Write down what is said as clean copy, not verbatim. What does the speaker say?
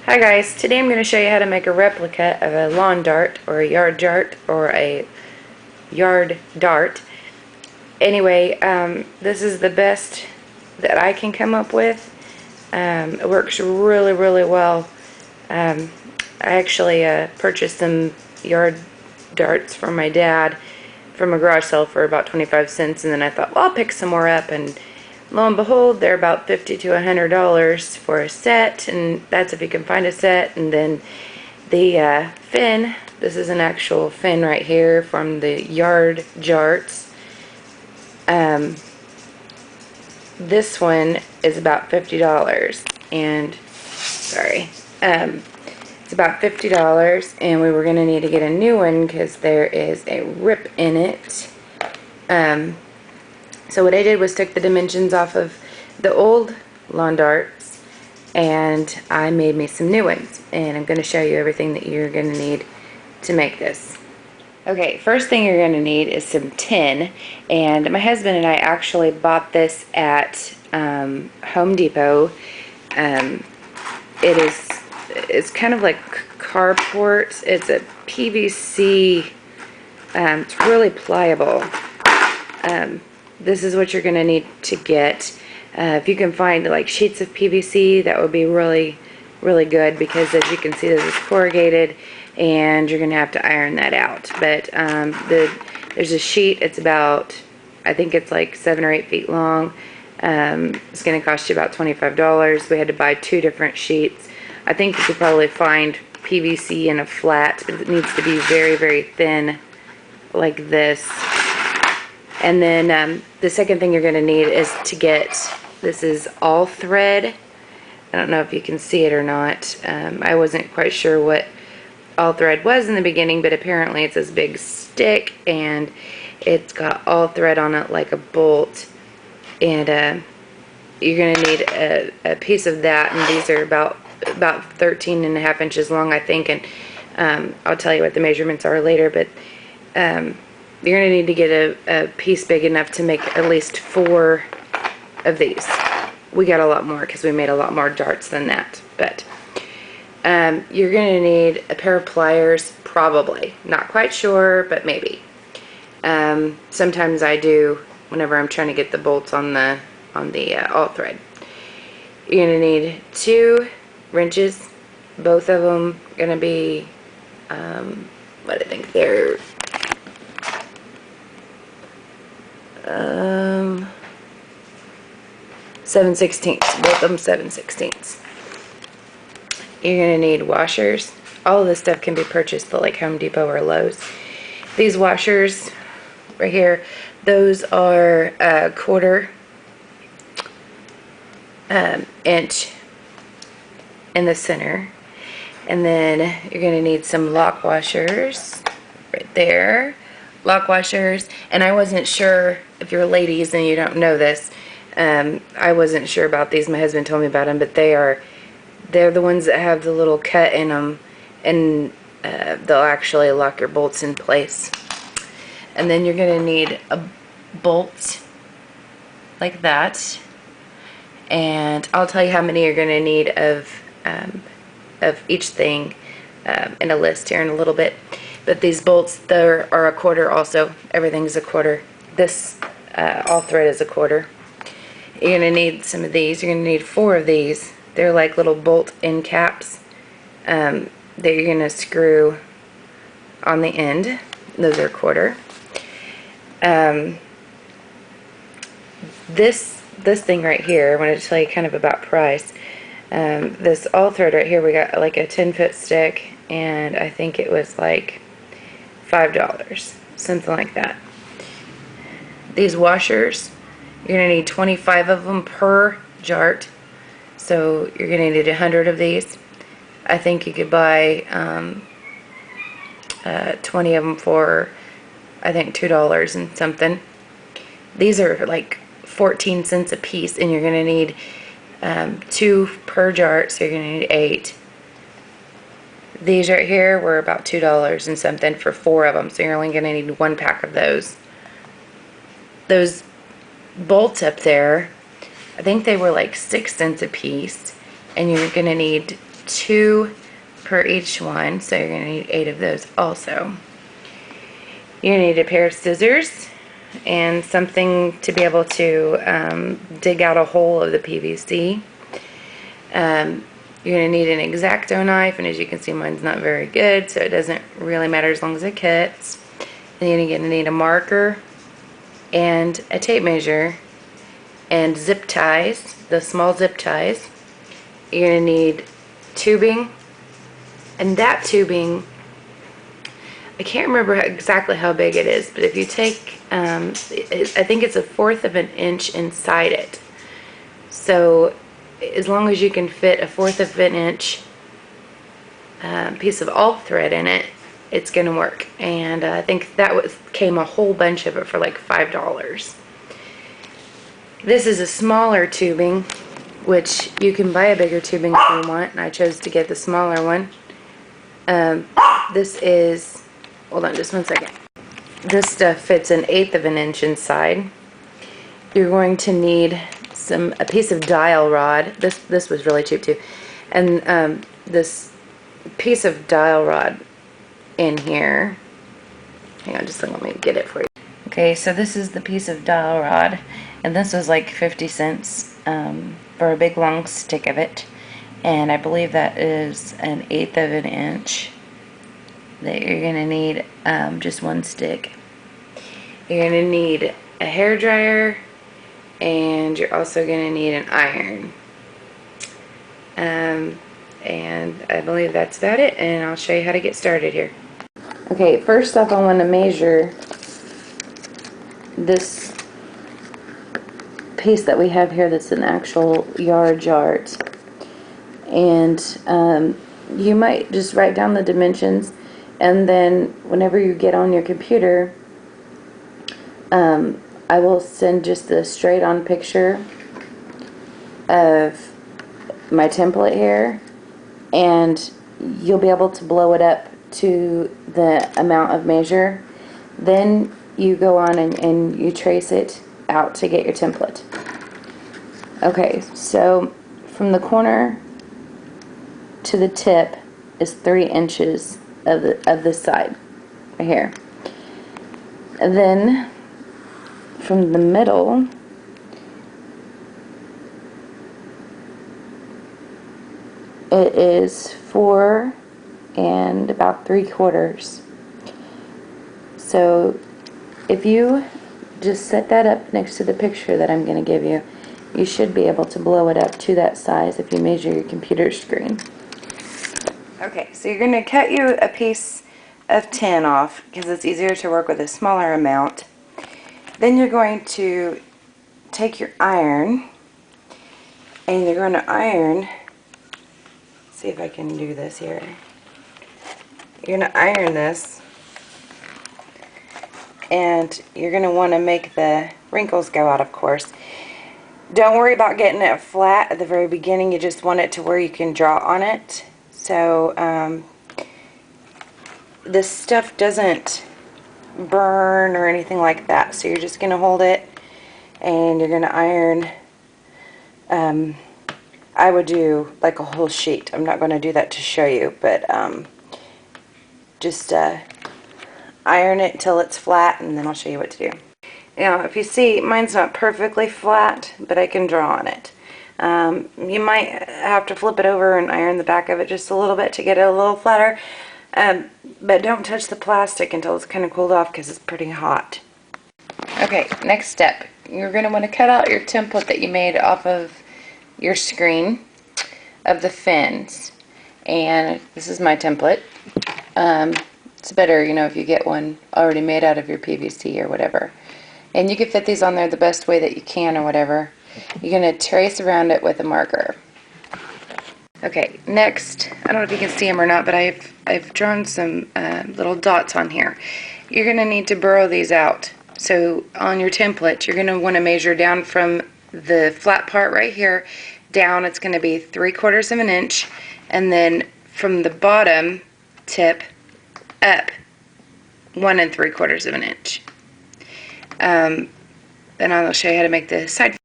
Hi guys, today I'm going to show you how to make a replica of a lawn dart or a yard jart or a yard dart. Anyway, this is the best that I can come up with. It works really well. I actually purchased some yard darts from my dad from a garage sale for about 25 cents, and then I thought, well, I'll pick some more up, and lo and behold, they're about $50 to $100 for a set, and that's if you can find a set. And then the fin, this is an actual fin right here from the Yard Jarts. This one is about $50, and sorry, it's about $50, and we were going to need to get a new one because there is a rip in it. So what I did was took the dimensions off of the old lawn darts, and I made me some new ones, and I'm going to show you everything that you're going to need to make this. Okay, first thing you're going to need is some tin, and my husband and I actually bought this at Home Depot. It's kind of like carport. It's a PVC. It's really pliable. This is what you're going to need to get. If you can find like sheets of PVC, that would be really good, because as you can see, this is corrugated and you're going to have to iron that out. But there's a sheet. It's about, I think it's like 7 or 8 feet long. It's going to cost you about $25. We had to buy 2 different sheets. I think you could probably find PVC in a flat, but it needs to be very thin like this. And then the second thing you're going to need is to get, this is all thread. I don't know if you can see it or not. I wasn't quite sure what all thread was in the beginning, but apparently it's this big stick and it's got all thread on it like a bolt. And you're going to need a piece of that, and these are about 13.5 inches long, I think, and I'll tell you what the measurements are later, but you're going to need to get a piece big enough to make at least 4 of these. We got a lot more because we made a lot more darts than that. But you're going to need a pair of pliers, probably. Not quite sure, but maybe. Sometimes I do whenever I'm trying to get the bolts on the all thread. You're going to need 2 wrenches. Both of them going to be, what I think they're 7/16. Both of them 7/16. You're going to need washers. All of this stuff can be purchased at like Home Depot or Lowe's. These washers right here, those are a 1/4 inch in the center. And then you're going to need some lock washers right there. Lock washers. And I wasn't sure, if you're ladies and you don't know this, I wasn't sure about these. My husband told me about them, but they're the ones that have the little cut in them, and they'll actually lock your bolts in place. And then you're going to need a bolt like that, and I'll tell you how many you're going to need of each thing in a list here in a little bit. But these bolts, there are a 1/4 also. Everything's a 1/4. This all thread is a 1/4. You're going to need some of these. You're going to need 4 of these. They're like little bolt end caps that you're going to screw on the end. Those are a 1/4. This thing right here, I wanted to tell you kind of about price. This all thread right here, we got like a 10-foot stick, and I think it was like $5, something like that. These washers, you're going to need 25 of them per jart, so you're going to need 100 of these. I think you could buy 20 of them for, I think, $2 and something. These are like 14 cents a piece, and you're going to need 2 per jart, so you're going to need 8. These right here were about $2 and something for 4 of them, so you're only going to need 1 pack of those. Those bolts up there, I think they were like 6 cents a piece, and you're going to need 2 per each one, so you're going to need 8 of those also. You're going to need a pair of scissors and something to be able to dig out a hole of the PVC. You're going to need an X-Acto knife, and as you can see, mine's not very good, so it doesn't really matter as long as it cuts. Then you're going to need a marker and a tape measure and zip ties, the small zip ties. You're going to need tubing, and that tubing, I can't remember exactly how big it is, but if you take, I think it's 1/4 of an inch inside it. So as long as you can fit 1/4 of an inch piece of alt thread in it, it's going to work. And I think that came a whole bunch of it for like $5. This is a smaller tubing, which you can buy a bigger tubing if you want, and I chose to get the smaller one. This is, hold on just one second. This stuff fits 1/8 of an inch inside. You're going to need a piece of dial rod. This was really cheap too, and this piece of dial rod in here. Hang on, just let me get it for you. Okay, so this is the piece of dial rod, and this was like 50 cents for a big long stick of it, and I believe that is 1/8 of an inch that you're gonna need just one stick. You're gonna need a hair dryer, and you're also going to need an iron. And I believe that's about it, and I'll show you how to get started here. Okay, first off, I want to measure this piece that we have here that's an actual yard Jarts. And you might just write down the dimensions, and then whenever you get on your computer, I will send just a straight on picture of my template here, and you'll be able to blow it up to the amount of measure. Then you go on and you trace it out to get your template. Okay, so from the corner to the tip is 3 inches of this side right here, and then from the middle it is 4 and about 3/4. So if you just set that up next to the picture that I'm going to give you, you should be able to blow it up to that size if you measure your computer screen. Okay, so you're going to cut you a piece of tin off because it's easier to work with a smaller amount. Then you're going to take your iron, and you're going to iron, see if I can do this here. You're going to iron this, and you're going to want to make the wrinkles go out, of course. Don't worry about getting it flat at the very beginning. You just want it to where you can draw on it. So this stuff doesn't burn or anything like that. So you're just going to hold it, and you're going to iron. I would do like a whole sheet. I'm not going to do that to show you, but just iron it till it's flat, and then I'll show you what to do. Now, if you see, mine's not perfectly flat, but I can draw on it. You might have to flip it over and iron the back of it just a little bit to get it a little flatter. But don't touch the plastic until it's kind of cooled off because it's pretty hot. Okay, next step. You're going to want to cut out your template that you made off of your screen of the fins. And this is my template. It's better, you know, if you get one already made out of your PVC or whatever. And you can fit these on there the best way that you can or whatever. You're going to trace around it with a marker. Okay, next, I don't know if you can see them or not, but I've drawn some little dots on here. You're going to need to burrow these out. So on your template, you're going to want to measure down from the flat part right here down. It's going to be 3/4 of an inch, and then from the bottom tip up 1 3/4 of an inch. And I'll show you how to make the side.